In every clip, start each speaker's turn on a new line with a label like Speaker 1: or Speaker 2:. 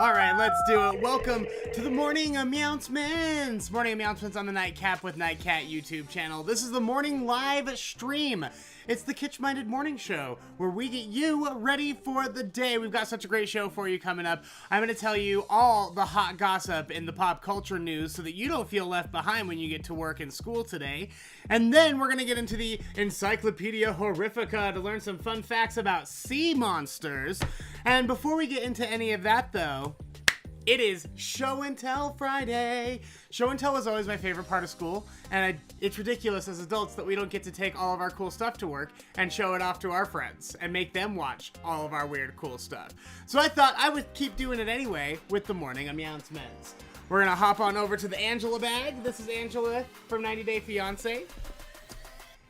Speaker 1: All right, let's do it. Welcome to the Morning Meowncements. Morning Meowncements on the Nightcat with Nightcat YouTube channel. This is the morning live stream. It's the kitsch-minded morning show where we get you ready for the day. We've got such a great show for you coming up. I'm going to tell you all the hot gossip in the pop culture news so that you don't feel left behind when you get to work and school today. And then we're going to get into the Encyclopedia Horrifica to learn some fun facts about sea monsters. And before we get into any of that, though, it is Show and Tell Friday. Show and Tell is always my favorite part of school, and it's ridiculous as adults that we don't get to take all of our cool stuff to work and show it off to our friends and make them watch all of our weird, cool stuff. So I thought I would keep doing it anyway with the Morning aMEOWncements. We're gonna hop on over to the Angela bag. This is Angela from 90 Day Fiancé.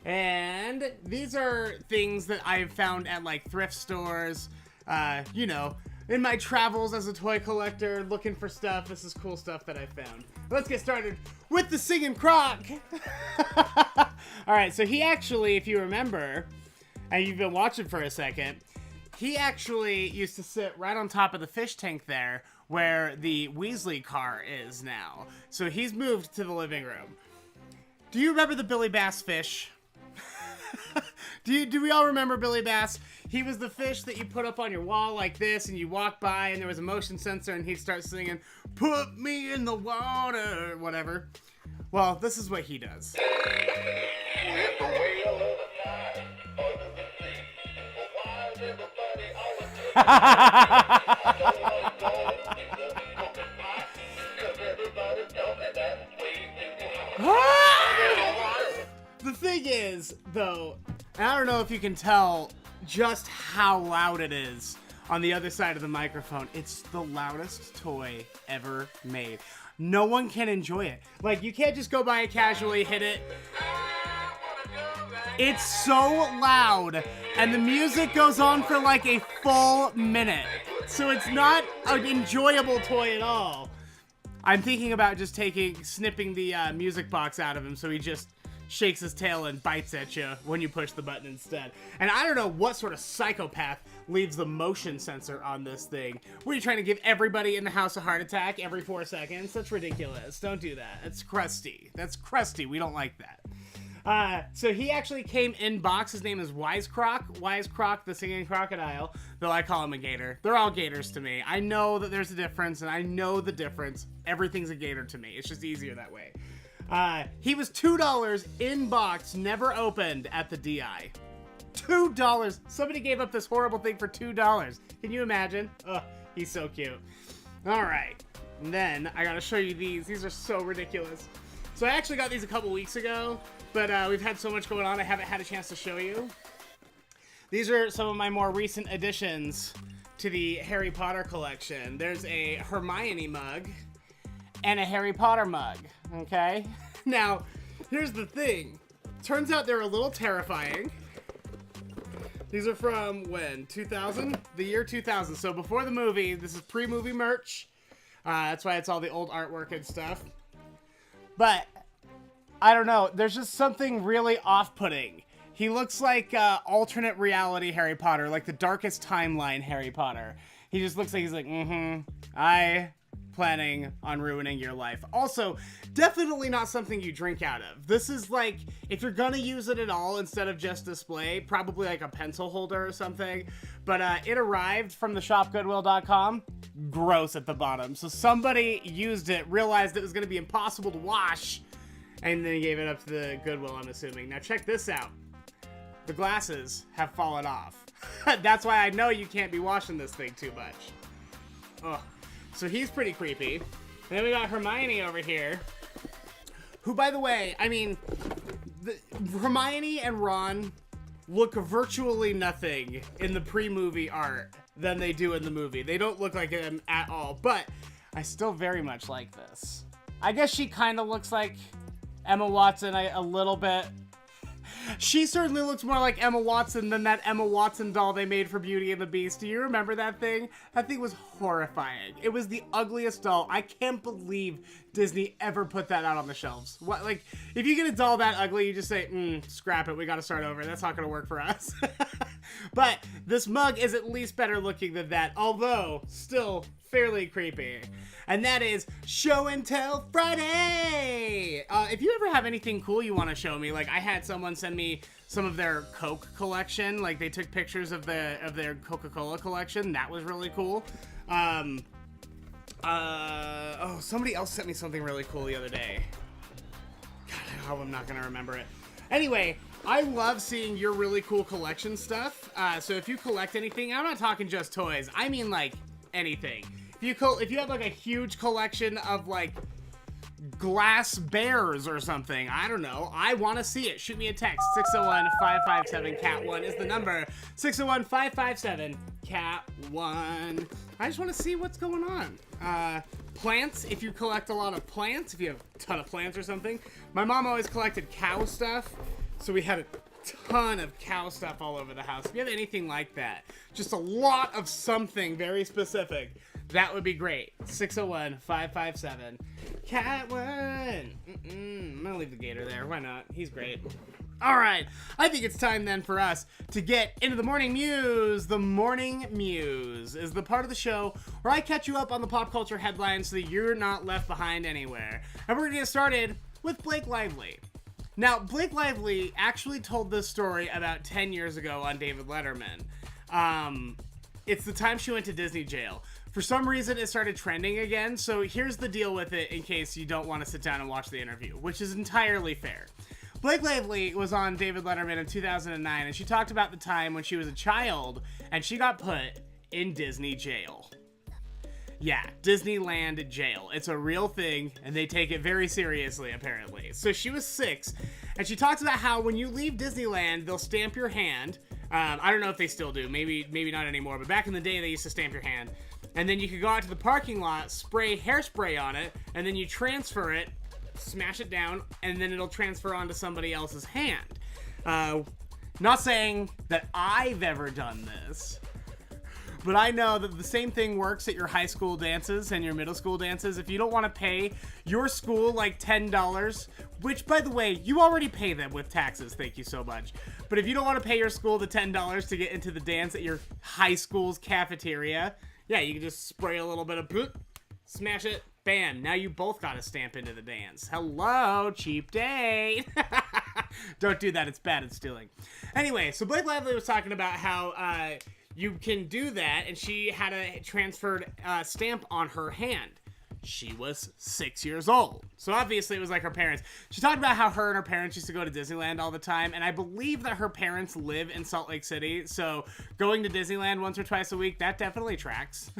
Speaker 1: And these are things that I've found at like thrift stores, you know, in my travels as a toy collector, looking for stuff. This is cool stuff that I found. Let's get started with the singing Croc. All right, so he actually, if you remember, and you've been watching for a second, he actually used to sit right on top of the fish tank there where the Weasley car is now. So he's moved to the living room. Do you remember the Billy Bass fish? Do we all remember Billy Bass? He was the fish that you put up on your wall like this, and you walk by, and there was a motion sensor, and he'd start singing, "Put me in the water," whatever. Well, this is what he does. The thing is, though, and I don't know if you can tell just how loud it is on the other side of the microphone. It's the loudest toy ever made. No one can enjoy it. Like, you can't just go by and casually hit it. It's so loud, and the music goes on for like a full minute. So it's not an enjoyable toy at all. I'm thinking about just snipping the music box out of him so he just shakes his tail and bites at you when you push the button instead. And I don't know what sort of psychopath leaves the motion sensor on this thing. Were you trying to give everybody in the house a heart attack every 4 seconds? That's ridiculous. Don't do that. That's crusty. That's crusty. We don't like that. So he actually came in box. His name is Croc, the singing crocodile, though I call him a gator. They're all gators to me. I know that there's a difference, and I know the difference. Everything's a gator to me. It's just easier that way. He was $2 in box, never opened at the DI. $2. Somebody gave up this horrible thing for $2. Can you imagine? Oh, he's so cute. All right. And then I got to show you these. These are so ridiculous. So I actually got these a couple weeks ago, but we've had so much going on, I haven't had a chance to show you. These are some of my more recent additions to the Harry Potter collection. There's a Hermione mug and a Harry Potter mug, okay? Now, here's the thing. Turns out they're a little terrifying. These are from when? 2000? The year 2000. So before the movie, this is pre-movie merch. That's why it's all the old artwork and stuff. But, I don't know. There's just something really off-putting. He looks like alternate reality Harry Potter, like the darkest timeline Harry Potter. He just looks like he's like, I planning on ruining your life. Also, definitely not something you drink out of. This is like, if you're gonna use it at all instead of just display, probably like a pencil holder or something. But it arrived from the shop goodwill.com. Gross at the bottom. So somebody used it, realized it was gonna be impossible to wash, and then gave it up to the Goodwill, I'm assuming. Now check this out. The glasses have fallen off. That's why I know you can't be washing this thing too much. Oh. So he's pretty creepy. And then we got Hermione over here, who, by the way, I mean, Hermione and Ron look virtually nothing in the pre-movie art than they do in the movie. They don't look like them at all, but I still very much like this. I guess she kind of looks like Emma Watson a little bit. She certainly looks more like Emma Watson than that Emma Watson doll they made for Beauty and the Beast. Do you remember that thing? That thing was horrifying. It was the ugliest doll. I can't believe Disney ever put that out on the shelves. What, like, if you get a doll that ugly, you just say, scrap it, we gotta start over. That's not gonna work for us. But this mug is at least better looking than that, although still fairly creepy. And that is Show and Tell Friday! If you ever have anything cool you want to show me, like I had someone send me some of their Coke collection, like they took pictures of their Coca-Cola collection. That was really cool. Somebody else sent me something really cool the other day. God, I hope I'm not gonna remember it. Anyway, I love seeing your really cool collection stuff. So if you collect anything, I'm not talking just toys. I mean like anything. If you have like a huge collection of like glass bears or something, I don't know, I want to see it. Shoot me a text. 601-557-CAT1 is the number. 601-557-CAT1. I just want to see what's going on. Plants, if you collect a lot of plants, if you have a ton of plants or something. My mom always collected cow stuff, so we had a ton of cow stuff all over the house. If you have anything like that, just a lot of something very specific, that would be great. 601-557-CAT1. I'm gonna leave the gator there. Why not? He's great. All right. I think it's time then for us to get into the Morning Mews. The Morning Mews is the part of the show where I catch you up on the pop culture headlines so that you're not left behind anywhere. And we're gonna get started with Blake Lively. Now, Blake Lively actually told this story about 10 years ago on David Letterman. It's the time she went to Disney jail. For some reason, it started trending again, so here's the deal with it in case you don't want to sit down and watch the interview, which is entirely fair. Blake Lively was on David Letterman in 2009, and she talked about the time when she was a child, and she got put in Disney jail. Yeah, Disneyland jail. It's a real thing, and they take it very seriously, apparently. So she was 6, and she talks about how when you leave Disneyland, they'll stamp your hand. I don't know if they still do. Maybe not anymore, but back in the day, they used to stamp your hand. And then you could go out to the parking lot, spray hairspray on it, and then you transfer it, smash it down, and then it'll transfer onto somebody else's hand. Not saying that I've ever done this, but I know that the same thing works at your high school dances and your middle school dances. If you don't want to pay your school like $10, which, by the way, you already pay them with taxes, thank you so much. But if you don't want to pay your school the $10 to get into the dance at your high school's cafeteria, yeah, you can just spray a little bit of boop, smash it, bam. Now you both got to stamp into the dance. Hello, cheap date. Don't do that. It's bad. It's stealing. Anyway, so Blake Lively was talking about how you can do that, and she had a transferred stamp on her hand. She was 6 years old. So obviously it was like her parents. She talked about how her and her parents used to go to Disneyland all the time. And I believe that her parents live in Salt Lake City. So going to Disneyland once or twice a week, that definitely tracks.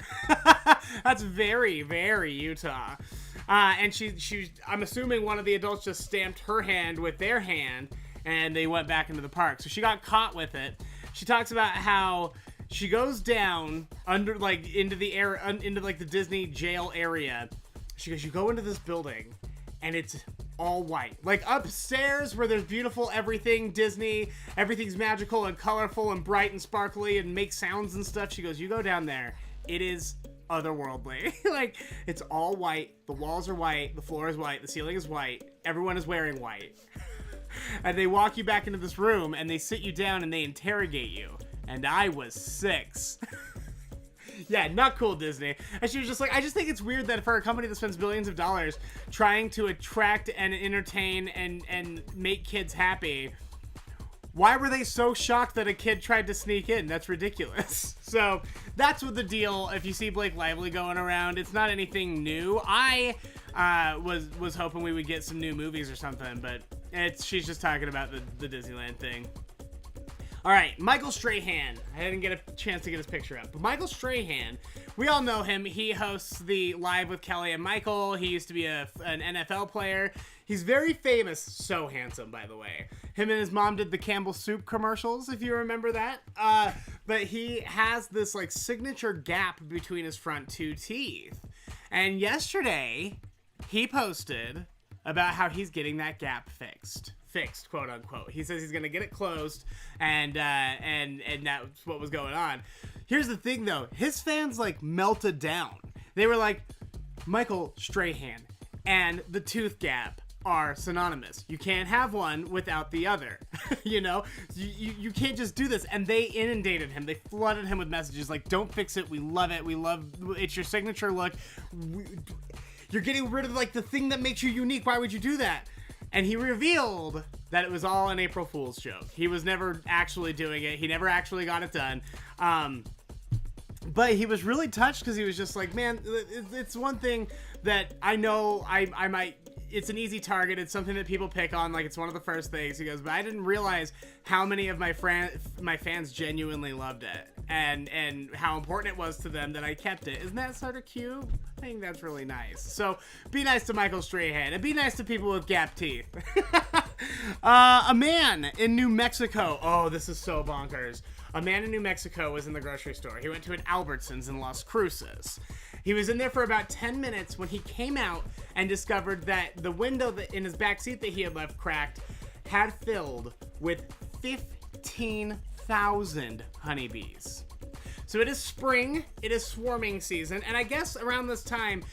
Speaker 1: That's very, very Utah. And I'm assuming one of the adults just stamped her hand with their hand and they went back into the park. So she got caught with it. She talks about how she goes down under, like, into the air, into like the Disney jail area. She goes, you go into this building, and it's all white. Like upstairs, where there's beautiful everything Disney, everything's magical and colorful and bright and sparkly and makes sounds and stuff. She goes, you go down there, it is otherworldly. Like, it's all white. The walls are white. The floor is white. The ceiling is white. Everyone is wearing white. And they walk you back into this room, and they sit you down, and they interrogate you. And I was 6. Yeah, not cool, Disney. And she was just like, I just think it's weird that for a company that spends billions of dollars trying to attract and entertain and make kids happy, why were they so shocked that a kid tried to sneak in? That's ridiculous. So that's what the deal. If you see Blake Lively going around, it's not anything new. I was hoping we would get some new movies or something, but she's just talking about the Disneyland thing. All right, Michael Strahan. I didn't get a chance to get his picture up. But Michael Strahan, we all know him. He hosts the Live with Kelly and Michael. He used to be an NFL player. He's very famous. So handsome, by the way. Him and his mom did the Campbell Soup commercials, if you remember that. But he has this like signature gap between his front 2 teeth. And yesterday, he posted about how he's getting that gap fixed, quote unquote. He says he's gonna get it closed, and that's what was going on. Here's the thing though, his fans like melted down. They were like, Michael Strahan and the tooth gap are synonymous. You can't have one without the other. You know, you can't just do this. And they inundated him. They flooded him with messages like, don't fix it. We love it. It's your signature look. You're getting rid of like the thing that makes you unique. Why would you do that? And he revealed that it was all an April Fool's joke. He was never actually doing it. He never actually got it done. But he was really touched because he was just like, man, it's one thing that I know I might, it's an easy target. It's something that people pick on. Like, it's one of the first things. He goes, but I didn't realize how many of my fans genuinely loved it and how important it was to them that I kept it. Isn't that sort of cute? I think that's really nice. So be nice to Michael Strahan and be nice to people with gap teeth. A man in New Mexico. Oh, this is so bonkers. A man in New Mexico was in the grocery store. He went to an Albertsons in Las Cruces. He was in there for about 10 minutes when he came out and discovered that the window in his back seat that he had left cracked had filled with 15,000 honeybees. So it is spring, it is swarming season, and I guess around this time,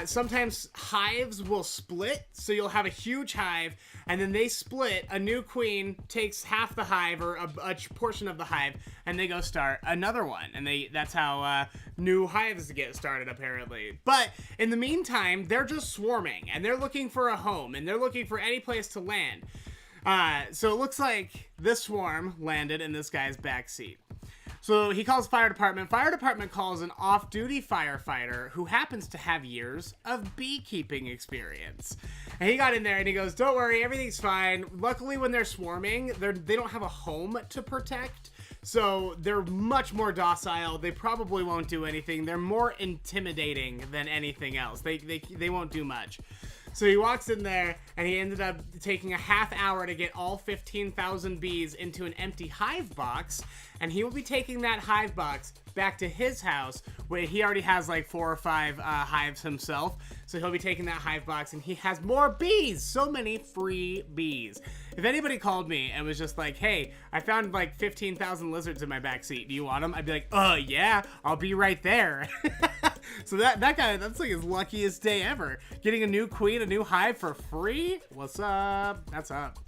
Speaker 1: sometimes hives will split, so you'll have a huge hive, and then they split, a new queen takes half the hive, or a portion of the hive, and they go start another one, and that's how new hives get started, apparently. But in the meantime, they're just swarming, and they're looking for a home, and they're looking for any place to land. So it looks like this swarm landed in this guy's back seat. So he calls fire department. Fire department calls an off-duty firefighter who happens to have years of beekeeping experience. And he got in there and he goes, don't worry, everything's fine. Luckily, when they're swarming, they don't have a home to protect. So they're much more docile. They probably won't do anything. They're more intimidating than anything else. They won't do much. So he walks in there, and he ended up taking a half hour to get all 15,000 bees into an empty hive box, and he will be taking that hive box back to his house, where he already has like 4 or 5 hives himself. So he'll be taking that hive box, and he has more bees. So many free bees. If anybody called me and was just like, hey, I found like 15,000 lizards in my backseat. Do you want them? I'd be like, yeah, I'll be right there. So that guy, that's like his luckiest day ever. Getting a new queen, a new hive for free? What's up? That's up.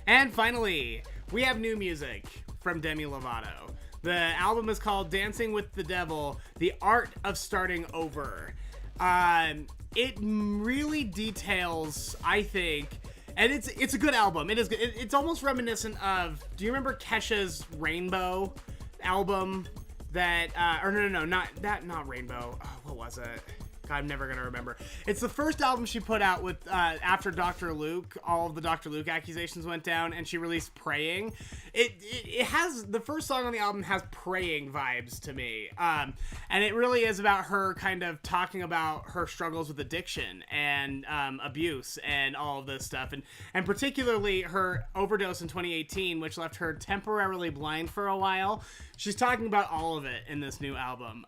Speaker 1: And finally, we have new music from Demi Lovato. The album is called Dancing with the Devil, The Art of Starting Over. It really details, I think, and it's a good album. It is good. It's almost reminiscent of, do you remember Kesha's Rainbow album? That, not Rainbow. Oh, what was it? God, I'm never gonna remember. It's the first album she put out with, after Dr. Luke, all of the Dr. Luke accusations went down, and she released Praying. It has, the first song on the album has praying vibes to me. And it really is about her kind of talking about her struggles with addiction and, abuse and all of this stuff. And particularly her overdose in 2018, which left her temporarily blind for a while. She's talking about all of it in this new album.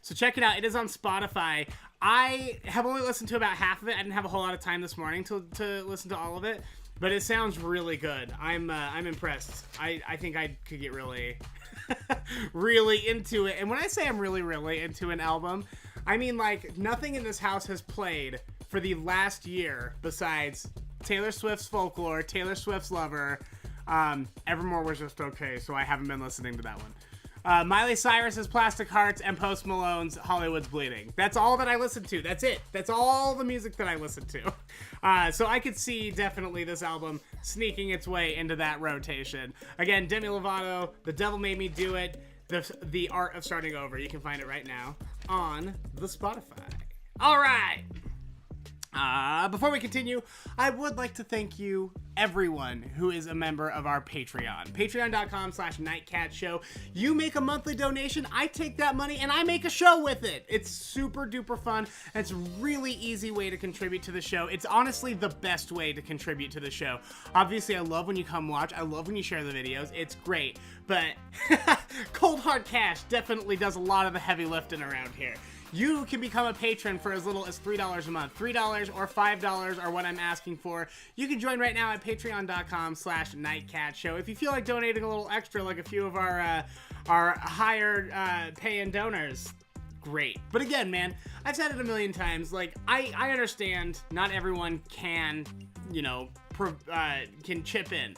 Speaker 1: So check it out. It is on Spotify. I have only listened to about half of it. I didn't have a whole lot of time this morning to listen to all of it, but it sounds really good. I'm impressed. I think I could get really, really into it. And when I say I'm really, really into an album, I mean like nothing in this house has played for the last year besides Taylor Swift's Folklore, Taylor Swift's Lover. Evermore was just okay, so I haven't been listening to that one. Miley Cyrus's Plastic Hearts and Post Malone's Hollywood's Bleeding. That's all that I listen to. That's it. That's all the music that I listen to. So I could see definitely this album sneaking its way into that rotation. Again, Demi Lovato, The Devil Made Me Do It, The Art of Starting Over. You can find it right now on the Spotify. All right. Before we continue, I would like to thank you, everyone who is a member of our Patreon. Patreon.com/Nightcat Show. You make a monthly donation, I take that money, and I make a show with it. It's super duper fun, and it's a really easy way to contribute to the show. It's honestly the best way to contribute to the show. Obviously, I love when you come watch. I love when you share the videos. It's great. but cold hard cash definitely does a lot of the heavy lifting around here. You can become a patron for as little as $3 a month. $3 or $5 are what I'm asking for. You can join right now at patreon.com/nightcatshow. If you feel like donating a little extra, like a few of our higher paying donors, great. But again, man, I've said it a million times. Like, I understand not everyone can, can chip in.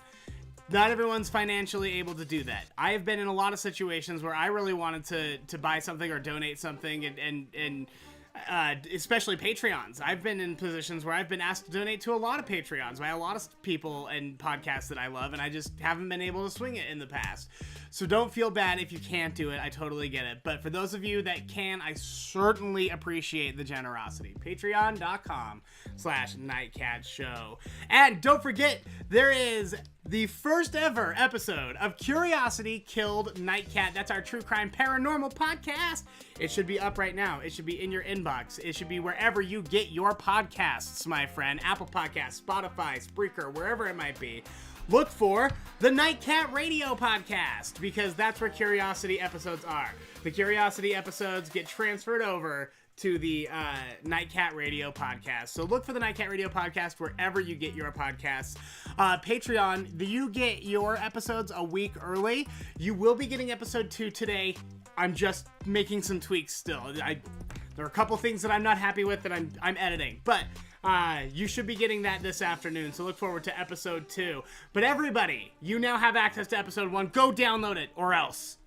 Speaker 1: Not everyone's financially able to do that. I have been in a lot of situations where I really wanted to buy something or donate something, and especially Patreons. I've been in positions where I've been asked to donate to a lot of Patreons by a lot of people and podcasts that I love, and I just haven't been able to swing it in the past. So don't feel bad if you can't do it. I totally get it. But for those of you that can, I certainly appreciate the generosity. Patreon.com/nightcatshow. And don't forget, there is the first ever episode of Curiosity Killed Nightcat. That's our true crime paranormal podcast. It should be up right now. It should be in your inbox. It should be wherever you get your podcasts, my friend. Apple Podcasts, Spotify, Spreaker, wherever it might be. Look for the Nightcat Radio Podcast, because that's where Curiosity episodes are. The Curiosity episodes get transferred over to the Nightcat Radio Podcast. So look for the Nightcat Radio Podcast wherever you get your podcasts. Patreon, you get your episodes a week early. You will be getting episode 2 today. I'm just making some tweaks still. There are a couple things that I'm not happy with that I'm editing, but you should be getting that this afternoon, so look forward to episode 2. But everybody, you now have access to episode 1. Go download it, or else.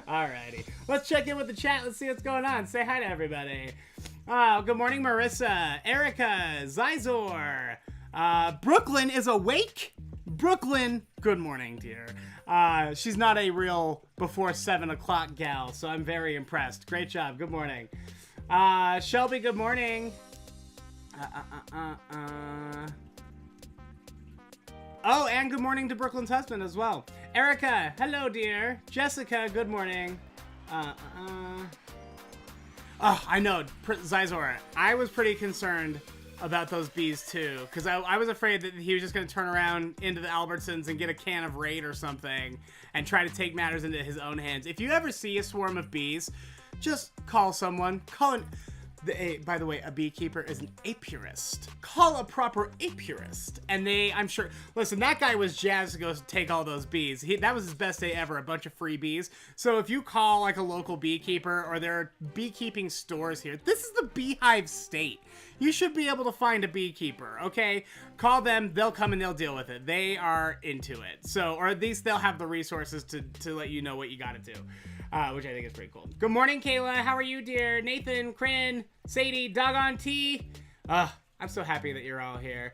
Speaker 1: Alrighty, let's check in with the chat. Let's see what's going on. Say hi to everybody. Good morning, Marissa, Erica, Zizor. Brooklyn is awake. Brooklyn, good morning, dear. She's not a real before 7 o'clock gal, so I'm very impressed. Great job. Good morning. Shelby, good morning. Oh, and good morning to Brooklyn's husband as well. Erica, hello, dear. Jessica, good morning. Oh, I know, Zizor. I was pretty concerned about those bees too, because I was afraid that he was just going to turn around into the Albertsons and get a can of Raid or something and try to take matters into his own hands. If you ever see a swarm of bees, just call someone. By the way, a beekeeper is an apiarist. Call a proper apiarist. And I'm sure, listen, that guy was jazzed to go take all those bees. That was his best day ever, a bunch of free bees. So if you call like a local beekeeper, or there are beekeeping stores here, this is the beehive state. You should be able to find a beekeeper, okay? Call them, they'll come and they'll deal with it. They are into it. So, or at least they'll have the resources to let you know what you gotta do. Which I think is pretty cool. Good morning, Kayla. How are you, dear? Nathan, Crin, Sadie, Doggone T. I'm so happy that you're all here.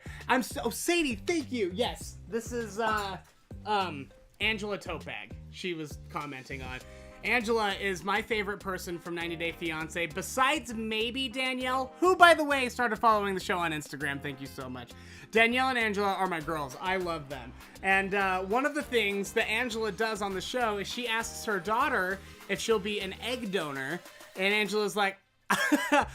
Speaker 1: Sadie, thank you. Yes, this is, Angela Topag. She was commenting on. Angela is my favorite person from 90 Day Fiance, besides maybe Danielle, who, by the way, started following the show on Instagram. Thank you so much. Danielle and Angela are my girls. I love them. And one of the things that Angela does on the show is she asks her daughter if she'll be an egg donor, and Angela's like, I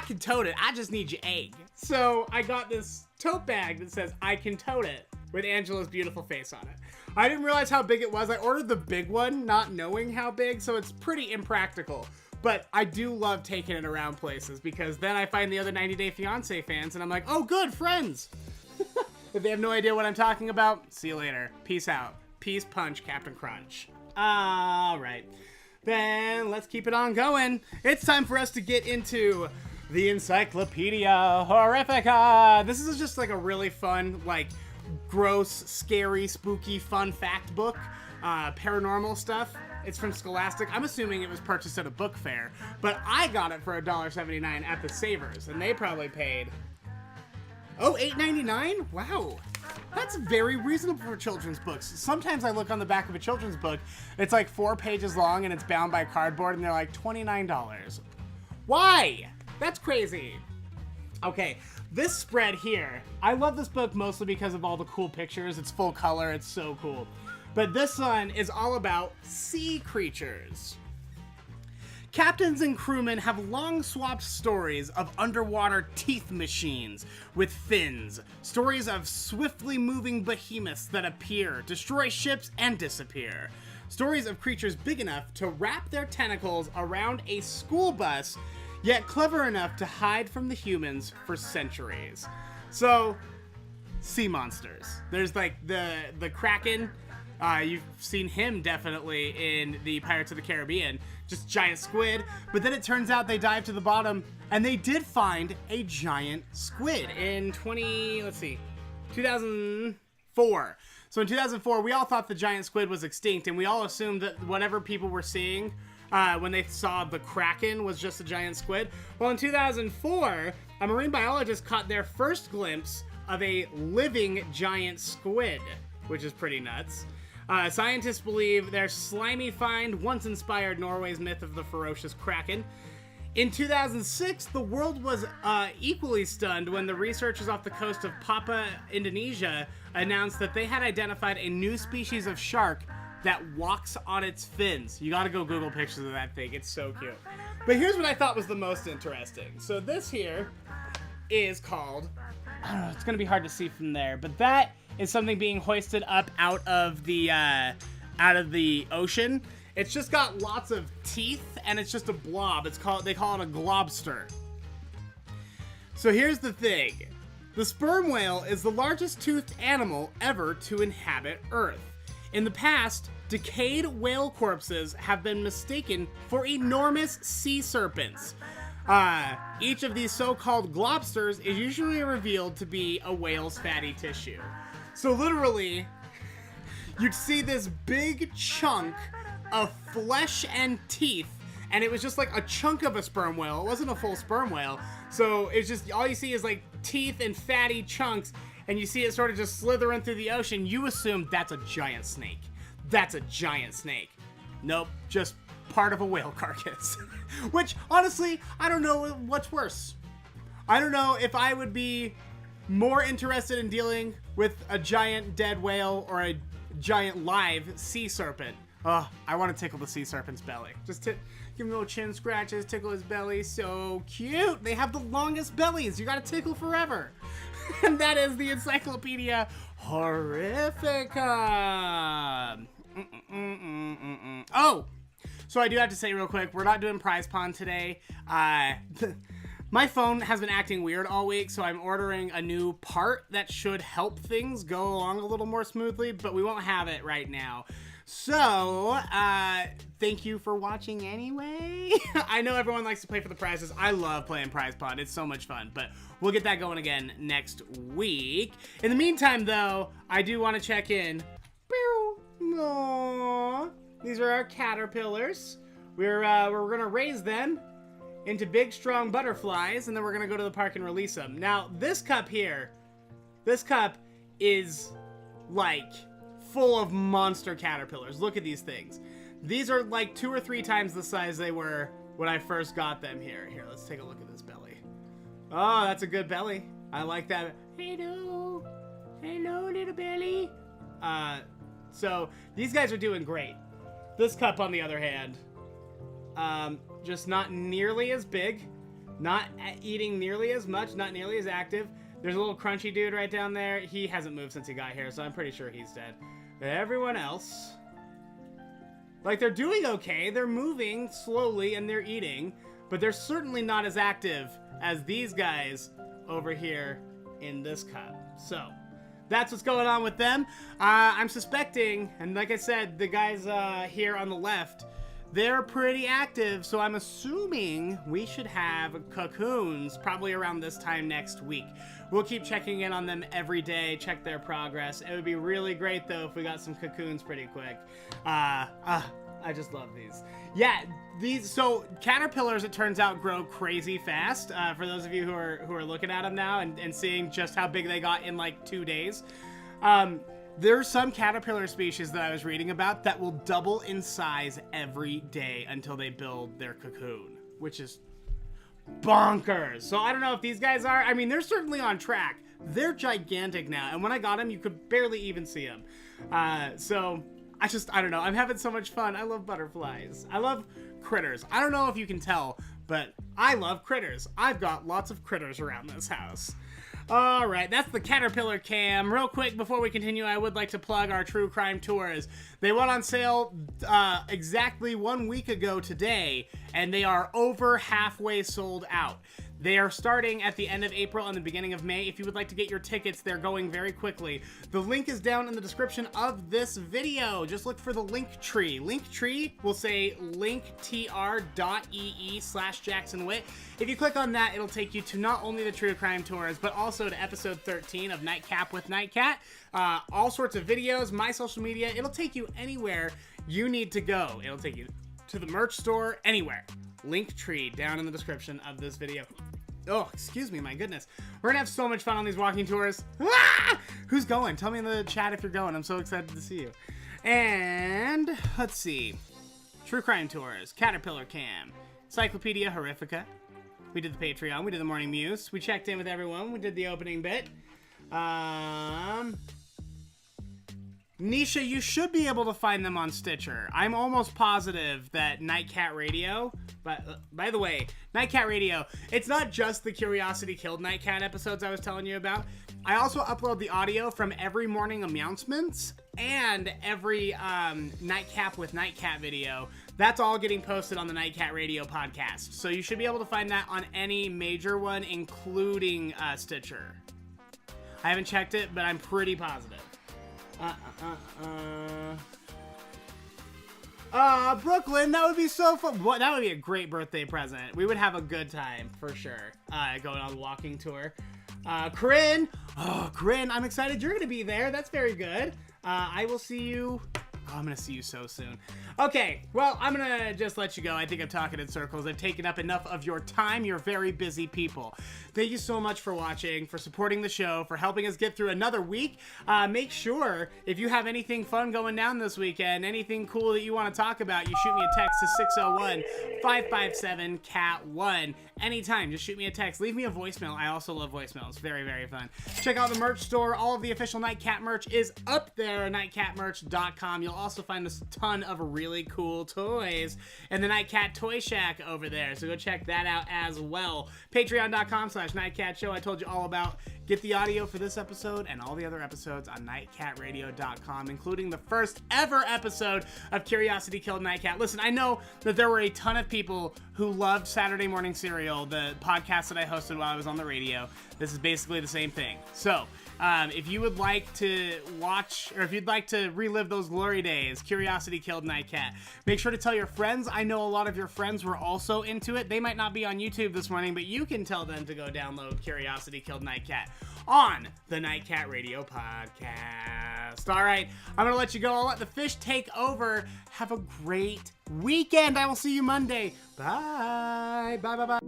Speaker 1: can tote it. I just need your egg. So I got this tote bag that says, I can tote it, with Angela's beautiful face on it. I didn't realize how big it was. I ordered the big one, not knowing how big, so it's pretty impractical. But I do love taking it around places, because then I find the other 90 Day Fiance fans, and I'm like, oh, good, friends. If they have no idea what I'm talking about, see you later. Peace out. Peace, punch, Captain Crunch. All right. Then let's keep it on going. It's time for us to get into the Encyclopedia Horrifica. This is just like a really fun, like, gross, scary, spooky, fun fact book. Paranormal stuff. It's from Scholastic. I'm assuming it was purchased at a book fair, but I got it for $1.79 at the Savers, and they probably paid, $8.99? Wow. That's very reasonable for children's books. Sometimes I look on the back of a children's book, it's like 4 pages long and it's bound by cardboard, and they're like $29. Why? That's crazy. Okay, this spread here, I love this book mostly because of all the cool pictures. It's full color, it's so cool. But this one is all about sea creatures. Captains and crewmen have long swapped stories of underwater teeth machines with fins, stories of swiftly moving behemoths that appear, destroy ships, and disappear, stories of creatures big enough to wrap their tentacles around a school bus, yet clever enough to hide from the humans for centuries. So, sea monsters. There's like the Kraken. You've seen him definitely in the Pirates of the Caribbean. Just giant squid. But then it turns out they dive to the bottom, and they did find a giant squid in 2004. So in 2004, we all thought the giant squid was extinct, and we all assumed that whatever people were seeing when they saw the Kraken was just a giant squid. Well, in 2004, a marine biologist caught their first glimpse of a living giant squid, which is pretty nuts. Scientists believe their slimy find once inspired Norway's myth of the ferocious Kraken. In 2006, the world was equally stunned when the researchers off the coast of Papua, Indonesia, announced that they had identified a new species of shark that walks on its fins. You gotta go Google pictures of that thing. It's so cute. But here's what I thought was the most interesting. So this here is called, I don't know, it's gonna be hard to see from there, but that is something being hoisted up out of the ocean. It's just got lots of teeth, and it's just a blob. They call it a globster. So here's the thing. The sperm whale is the largest toothed animal ever to inhabit Earth. In the past, decayed whale corpses have been mistaken for enormous sea serpents. Each of these so-called globsters is usually revealed to be a whale's fatty tissue. So literally, you'd see this big chunk of flesh and teeth, and it was just like a chunk of a sperm whale. It wasn't a full sperm whale. So it's just, all you see is like teeth and fatty chunks, and you see it sort of just slithering through the ocean. You assume that's a giant snake. That's a giant snake. Nope, just part of a whale carcass. Which, honestly, I don't know what's worse. I don't know if I would be more interested in dealing with a giant dead whale or a giant live sea serpent. Oh, I want to tickle the sea serpent's belly. Just give him little chin scratches, tickle his belly. So cute. They have the longest bellies. You gotta tickle forever. And that is the Encyclopedia Horrifica. Oh, so I do have to say real quick, we're not doing Prize Pond today. My phone has been acting weird all week, so I'm ordering a new part that should help things go along a little more smoothly, but we won't have it right now. So, thank you for watching anyway. I know everyone likes to play for the prizes. I love playing Prize Pond. It's so much fun, but we'll get that going again next week. In the meantime, though, I do want to check in. Aww. These are our caterpillars. We're gonna raise them into big, strong butterflies, and then we're gonna go to the park and release them. Now, this cup here, this cup is like full of monster caterpillars. Look at these things. These are like 2 or 3 times the size they were when I first got them here. Here, let's take a look at this belly. Oh, that's a good belly. I like that. Hello. Hello, little belly. So these guys are doing great. This cup, on the other hand, just not nearly as big, not eating nearly as much, not nearly as active. There's a little crunchy dude right down there. He hasn't moved since he got here, so I'm pretty sure he's dead. But everyone else, like, they're doing okay. They're moving slowly and they're eating, but they're certainly not as active as these guys over here in this cup. So that's what's going on with them. I'm suspecting, and like I said, the guys here on the left, they're pretty active, so I'm assuming we should have cocoons probably around this time next week. We'll keep checking in on them every day, check their progress. It would be really great, though, if we got some cocoons pretty quick. I just love these. Yeah, so caterpillars, it turns out, grow crazy fast. For those of you who are looking at them now and seeing just how big they got in like 2 days. There's some caterpillar species that I was reading about that will double in size every day until they build their cocoon, which is bonkers. So I don't know if these guys are. I mean, they're certainly on track. They're gigantic now, and when I got them, you could barely even see them. So I don't know. I'm having so much fun. I love butterflies. I love critters. I don't know if you can tell, but I love critters. I've got lots of critters around this house. All right, that's the Caterpillar cam. Real quick, before we continue, I would like to plug our true crime tours. They went on sale exactly 1 week ago today, and they are over halfway sold out. They are starting at the end of April and the beginning of May. If you would like to get your tickets, they're going very quickly. The link is down in the description of this video. Just look for the link tree. Link tree will say linktr.ee/JacksonWitt. If you click on that, it'll take you to not only the True Crime Tours, but also to episode 13 of Nightcap with Nightcat. All sorts of videos, my social media. It'll take you anywhere you need to go. It'll take you to the merch store, anywhere. Link tree down in the description of this video. Oh, excuse me, my goodness. We're gonna have so much fun on these walking tours. Ah! Who's going? Tell me in the chat if you're going. I'm so excited to see you. And let's see. True Crime Tours, Caterpillar Cam, Encyclopedia Horrifica. We did the Patreon, we did the Morning Mews. We checked in with everyone, we did the opening bit. Nisha, you should be able to find them on Stitcher. I'm almost positive that Nightcat Radio, but by the way, Nightcat Radio, it's not just the Curiosity Killed Nightcat episodes I was telling you about. I also upload the audio from every Morning Announcements and every Nightcap with Nightcat video. That's all getting posted on the Nightcat Radio podcast. So you should be able to find that on any major one, including Stitcher. I haven't checked it, but I'm pretty positive. Brooklyn, that would be so fun. That would be a great birthday present. We would have a good time, for sure, going on a walking tour. Corinne, I'm excited you're going to be there. That's very good. I will see you. Oh, I'm going to see you so soon. Okay, well, I'm going to just let you go. I think I'm talking in circles. I've taken up enough of your time. You're very busy people. Thank you so much for watching, for supporting the show, for helping us get through another week. Make sure, if you have anything fun going down this weekend, anything cool that you want to talk about, you shoot me a text to 601-557-CAT1. Anytime, just shoot me a text. Leave me a voicemail. I also love voicemails. Very, very fun. Check out the merch store. All of the official Nightcat merch is up there, nightcatmerch.com. You'll also find a ton of really cool toys in the Nightcat Toy Shack over there, so go check that out as well. Patreon.com/NightCatShow. I told you all about. Get the audio for this episode and all the other episodes on nightcatradio.com, including the first ever episode of Curiosity Killed Nightcat. Listen, I know that there were a ton of people who loved Saturday Morning Serial, the podcast that I hosted while I was on the radio. This is basically the same thing. So, if you would like to watch, or if you'd like to relive those glory days, Curiosity Killed Nightcat, make sure to tell your friends. I know a lot of your friends were also into it. They might not be on YouTube this morning, but you can tell them to go download Curiosity Killed Nightcat on the Nightcat Radio podcast. All right, I'm gonna let you go. I'll let the fish take over. Have a great weekend. I will see you Monday. Bye. Bye, bye, bye.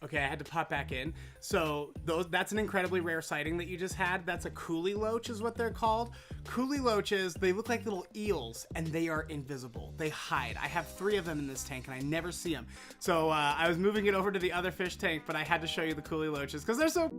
Speaker 1: Okay, I had to pop back in. So that's an incredibly rare sighting that you just had. That's a coolie loach is what they're called. Coolie loaches, they look like little eels, and they are invisible. They hide. I have 3 of them in this tank, and I never see them. So I was moving it over to the other fish tank, but I had to show you the coolie loaches because they're so